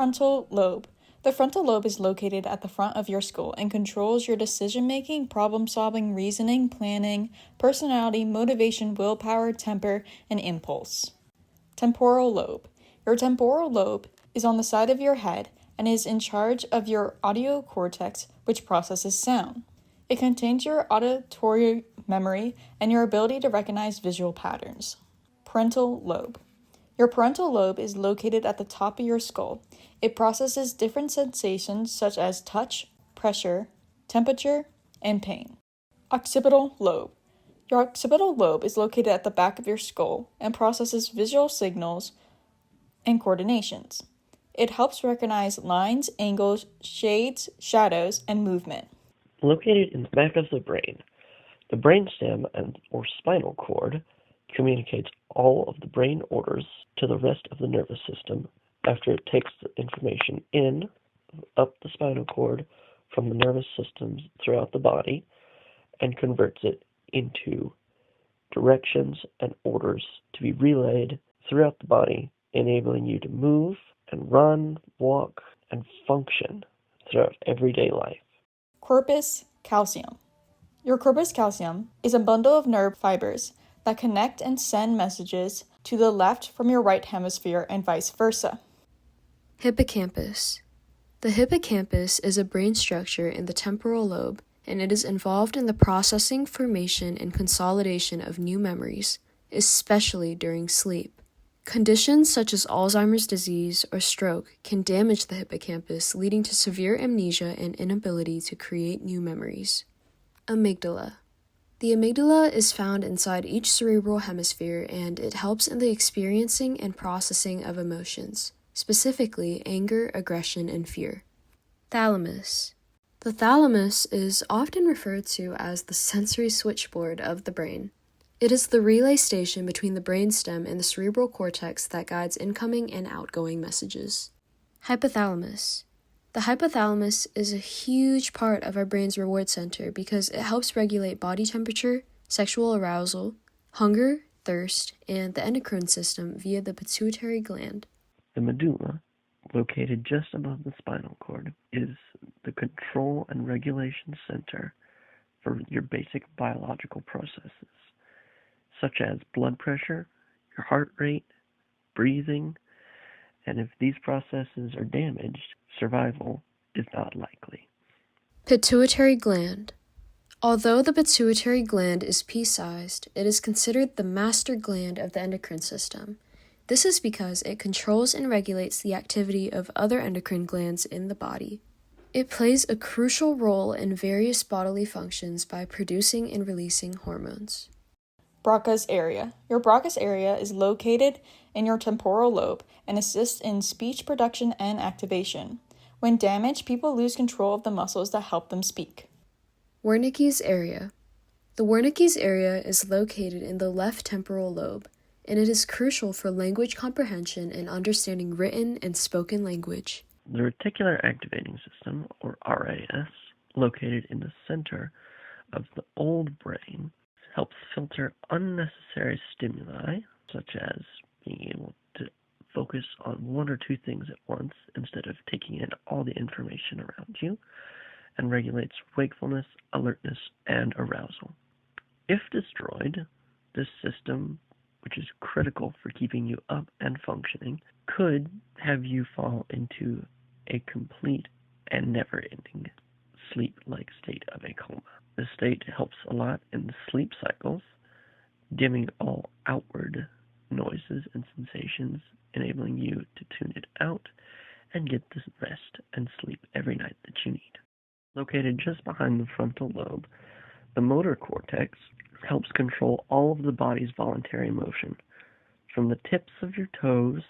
frontal lobe. The frontal lobe is located at the front of your skull and controls your decision-making, problem-solving, reasoning, planning, personality, motivation, willpower, temper, and impulse. Temporal lobe. Your temporal lobe is on the side of your head and is in charge of your audio cortex, which processes sound. It contains your auditory memory and your ability to recognize visual patterns. Parental lobe. Your parental lobe is located at the top of your skull. It processes different sensations such as touch, pressure, temperature, and pain. Occipital lobe. Your occipital lobe is located at the back of your skull and processes visual signals and coordinations. It helps recognize lines, angles, shades, shadows, and movement. Located in the back of the brainstem or spinal cord communicates all of the brain orders to the rest of the nervous system after it takes the information up the spinal cord from the nervous systems throughout the body and converts it into directions and orders to be relayed throughout the body, enabling you to move and run, walk, and function throughout everyday life. Corpus callosum. Your corpus callosum is a bundle of nerve fibers that connect and send messages to the left from your right hemisphere and vice versa. Hippocampus. The hippocampus is a brain structure in the temporal lobe, and it is involved in the processing, formation, and consolidation of new memories, especially during sleep. Conditions such as Alzheimer's disease or stroke can damage the hippocampus, leading to severe amnesia and inability to create new memories. Amygdala. The amygdala is found inside each cerebral hemisphere, and it helps in the experiencing and processing of emotions, specifically anger, aggression, and fear. Thalamus. The thalamus is often referred to as the sensory switchboard of the brain. It is the relay station between the brainstem and the cerebral cortex that guides incoming and outgoing messages. Hypothalamus. The hypothalamus is a huge part of our brain's reward center because it helps regulate body temperature, sexual arousal, hunger, thirst, and the endocrine system via the pituitary gland. The medulla, located just above the spinal cord, is the control and regulation center for your basic biological processes, such as blood pressure, your heart rate, breathing, and if these processes are damaged, survival is not likely. Pituitary gland. Although the pituitary gland is pea-sized, it is considered the master gland of the endocrine system. This is because it controls and regulates the activity of other endocrine glands in the body. It plays a crucial role in various bodily functions by producing and releasing hormones. Broca's area. Your Broca's area is located in your temporal lobe and assists in speech production and activation. When damaged, people lose control of the muscles that help them speak. Wernicke's area. The Wernicke's area is located in the left temporal lobe, and it is crucial for language comprehension and understanding written and spoken language. The reticular activating system, or RAS, located in the center of the old brain, helps filter unnecessary stimuli, such as being able to focus on one or two things at once instead of taking in all the information around you, and regulates wakefulness, alertness, and arousal. If destroyed, this system, which is critical for keeping you up and functioning, could have you fall into a complete and never-ending sleep-like state of a coma. This state helps a lot in sleep cycles, dimming all outward noises and sensations, enabling you to tune it out and get the rest and sleep every night that you need. Located just behind the frontal lobe, the motor cortex helps control all of the body's voluntary motion, from the tips of your toes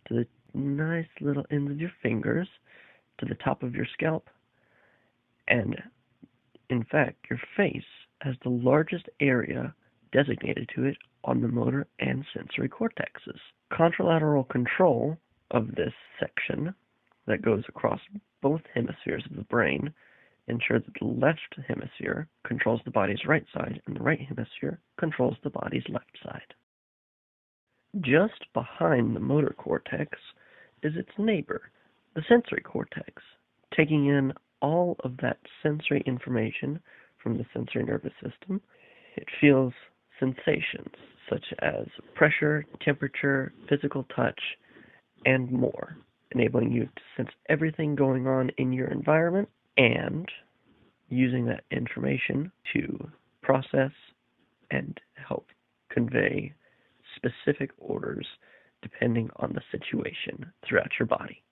to the nice little ends of your fingers to the top of your scalp. And in fact, your face has the largest area designated to it on the motor and sensory cortexes. Contralateral control of this section that goes across both hemispheres of the brain ensures that the left hemisphere controls the body's right side and the right hemisphere controls the body's left side. Just behind the motor cortex is its neighbor, the sensory cortex, taking in all of that sensory information from the sensory nervous system. It feels sensations such as pressure, temperature, physical touch, and more, enabling you to sense everything going on in your environment and using that information to process and help convey specific orders depending on the situation throughout your body.